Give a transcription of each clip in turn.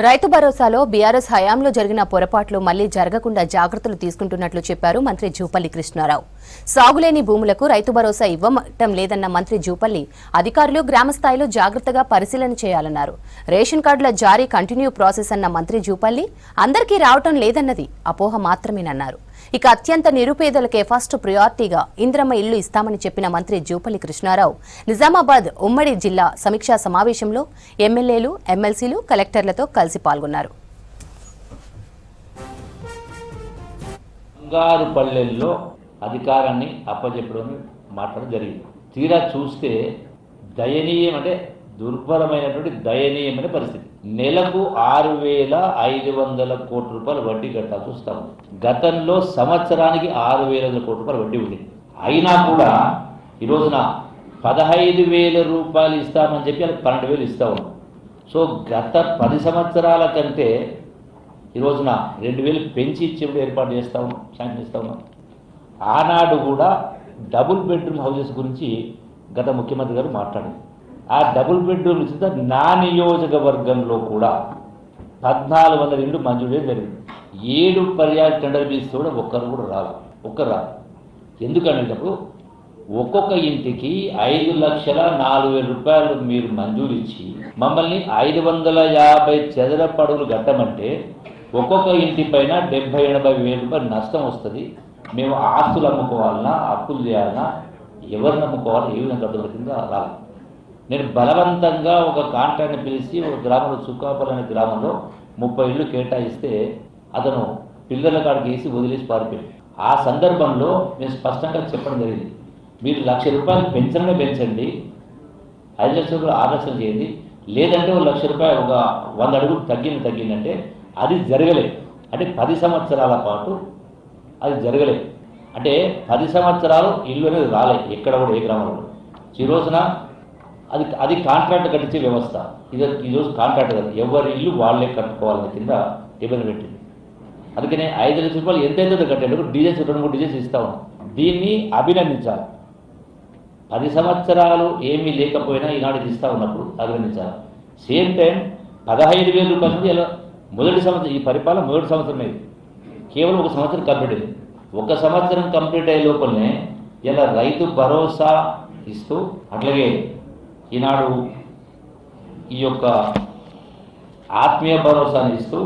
రైతు భరోసాలో బీఆర్ఎస్ హయాంలో జరిగిన పొరపాట్లు మళ్లీ జరగకుండా జాగ్రత్తలు తీసుకుంటున్నట్లు చెప్పారు మంత్రి జూపల్లి కృష్ణారావు. సాగులేని భూములకు రైతు భరోసా ఇవ్వటం లేదన్న మంత్రి జూపల్లి అధికారులు గ్రామస్థాయిలో జాగ్రత్తగా పరిశీలన చేయాలన్నారు. రేషన్ కార్డుల జారీ కంటిన్యూ ప్రాసెస్ అన్న మంత్రి జూపల్లి అందరికీ రావటం లేదన్నది అపోహ మాత్రమేనన్నారు. ఇక అత్యంత నిరుపేదలకే ఫస్ట్ ప్రయారిటీగా ఇంద్రమ్మ ఇల్లు ఇస్తామని చెప్పిన మంత్రి జూపల్లి కృష్ణారావు నిజామాబాద్ ఉమ్మడి జిల్లా సమీక్షా సమావేశంలో ఎమ్మెల్యేలు, ఎమ్మెల్సీలు, కలెక్టర్లతో కలిసి పాల్గొన్నారు. బంగారుపల్లెల్లో అధికారాన్ని అప్పచెప్పడం మాట్లాడడం జరిగింది. తీరా చూస్తే దయనీయం, అంటే దుర్భరమైనటువంటి దయనీయమైన పరిస్థితి. నెలకు 6,500 కోట్ల రూపాయలు వడ్డీ కట్టాల్సి వస్తాము. గతంలో సంవత్సరానికి 6,000 కోట్ల రూపాయలు వడ్డీ ఉంది. అయినా కూడా ఈ రోజున 15,000 రూపాయలు ఇస్తామని చెప్పి అది 12,000 ఇస్తా ఉన్నాం. సో గత 10 సంవత్సరాల కంటే ఈ రోజున 2,000 పెంచి ఇచ్చేప్పుడు ఏర్పాటు చేస్తా ఉన్నాం, శాంక్షన్ ఇస్తా ఉన్నాం. ఆనాడు కూడా డబుల్ బెడ్రూమ్ హౌసెస్ గురించి గత ముఖ్యమంత్రి గారు మాట్లాడారు. ఆ డబుల్ బెడ్రూమ్ ఇస్తే నా నియోజకవర్గంలో కూడా 1,400 ఇళ్ళు మంజూరు జరిగింది. 7 పర్యాయ టెండర్ పిలిస్తే కూడా ఒక్కరు కూడా రాదు. ఎందుకనేటప్పుడు ఒక్కొక్క ఇంటికి 5,04,000 రూపాయలు మీరు మంజూరు ఇచ్చి మమ్మల్ని 550 చదరపు అడుగులు కట్టమంటే ఒక్కొక్క ఇంటి పైన 70,000-80,000 రూపాయలు నష్టం వస్తుంది. మేము ఆస్తులు అమ్ముకోవాలన్నా, అప్పులు చేయాలన్నా, ఎవరు నమ్ముకోవాలో ఏ విధంగా కట్టుబడి కింద రాలి. నేను బలవంతంగా ఒక కాంట్రాక్ట్ని పిలిచి ఒక గ్రామంలో చుక్కాపల్లి అనే గ్రామంలో 30 ఇళ్ళు కేటాయిస్తే అతను పిల్లల కాడికి వేసి వదిలేసి పారిపోయాడు. ఆ సందర్భంలో నేను స్పష్టంగా చెప్పడం జరిగింది, మీరు 1,00,000 రూపాయలు పెంచండి, 5 లక్షల రూపాయలు 6 లక్షలు చేయండి, లేదంటే 1,00,000 రూపాయలు ఒక 100 అడుగులు తగ్గిందంటే అది జరగలేదు. అంటే 10 సంవత్సరాల పాటు అది జరగలేదు. అంటే 10 సంవత్సరాలు ఇల్లు అనేది రాలేదు ఎక్కడ కూడా, ఏ గ్రామంలో. ఈ రోజున అది కాంట్రాక్ట్ కట్టించే వ్యవస్థ. ఈరోజు కాంట్రాక్ట్ కాదు, ఎవరి ఇల్లు వాళ్ళే కట్టుకోవాలన్న కింద ఇబ్బంది పెట్టింది. అందుకనే 5 లక్షల రూపాయలు ఎంతైతే కట్టాడు, డీజెస్ 2-3 డీజెస్ ఇస్తా ఉన్నాం. దీన్ని అభినందించాలి. 10 సంవత్సరాలు ఏమీ లేకపోయినా ఈనాడు ఇస్తా ఉన్నప్పుడు అభినందించాలి. సేమ్ టైం 15,000 రూపాయల నుంచి ఇలా మొదటి సంవత్సరం, ఈ పరిపాలన మొదటి సంవత్సరం అయింది, కేవలం 1 సంవత్సరం కంప్లీట్ అయింది. 1 సంవత్సరం కంప్లీట్ అయ్యే లోపలనే ఇలా రైతు భరోసా ఇస్తూ, అట్లాగే ఈనాడు ఈ యొక్క ఆత్మీయ భరోసాని ఇస్తూ,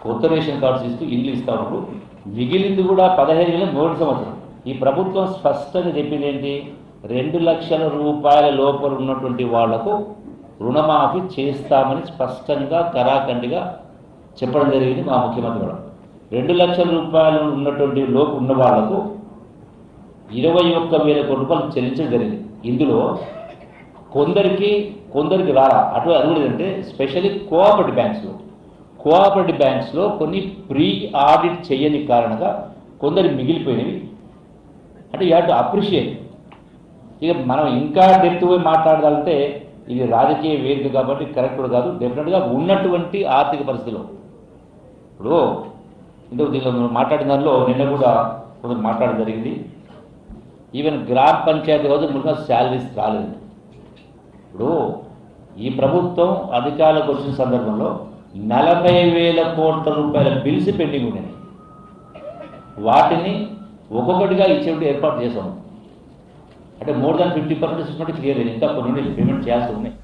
కొత్త రేషన్ కార్డ్స్ ఇస్తూ ఇల్లు ఇస్తా ఉన్నప్పుడు మిగిలింది కూడా 15,000 మొదటి సంవత్సరం. ఈ ప్రభుత్వం స్పష్టంగా చెప్పింది ఏంటి, 2 లక్షల రూపాయల లోపల ఉన్నటువంటి వాళ్లకు రుణమాఫీ చేస్తామని స్పష్టంగా కరాఖండిగా చెప్పడం జరిగింది మా ముఖ్యమంత్రి కూడా. 2 లక్షల రూపాయలు ఉన్నటువంటి లోపు ఉన్న వాళ్లకు 21,000 కోట్ల రూపాయలు చెల్లించడం జరిగింది. ఇందులో కొందరికి రారా అటు అది కూడా ఏంటంటే స్పెషల్లీ కోఆపరేటివ్ బ్యాంక్స్లో కొన్ని ప్రీ ఆడిట్ చేయని కారణంగా కొందరు మిగిలిపోయినవి. అంటే యూ హ్యావ్ టు అప్రిషియేట్. ఇక మనం ఇంకా డెప్త్ పోయి మాట్లాడాలంటే ఇది రాజకీయ వేదిక కాబట్టి కరెక్ట్ కూడా కాదు. డెఫినెట్గా ఉన్నటువంటి ఆర్థిక పరిస్థితిలో ఇప్పుడు ఇందుకు దీనిలో మాట్లాడిన దానిలో నిన్న కూడా కొంచెం మాట్లాడడం జరిగింది. ఈవెన్ గ్రామ పంచాయతీ రోజు ముందుగా శాలరీస్ రాలేదు. ఇప్పుడు ఈ ప్రభుత్వం అధికారులకు వచ్చిన సందర్భంలో 40,000 కోట్ల రూపాయల బిల్స్ పెండింగ్ ఉన్నాయి. వాటిని ఒక్కొక్కటిగా ఇచ్చేట్టు ఏర్పాటు చేసాము. అంటే మోర్ దాన్ 50% ఇచ్చినట్టు క్లియర్ అయింది. ఇంకా కొన్ని పేమెంట్ చేయాల్సి ఉన్నాయి.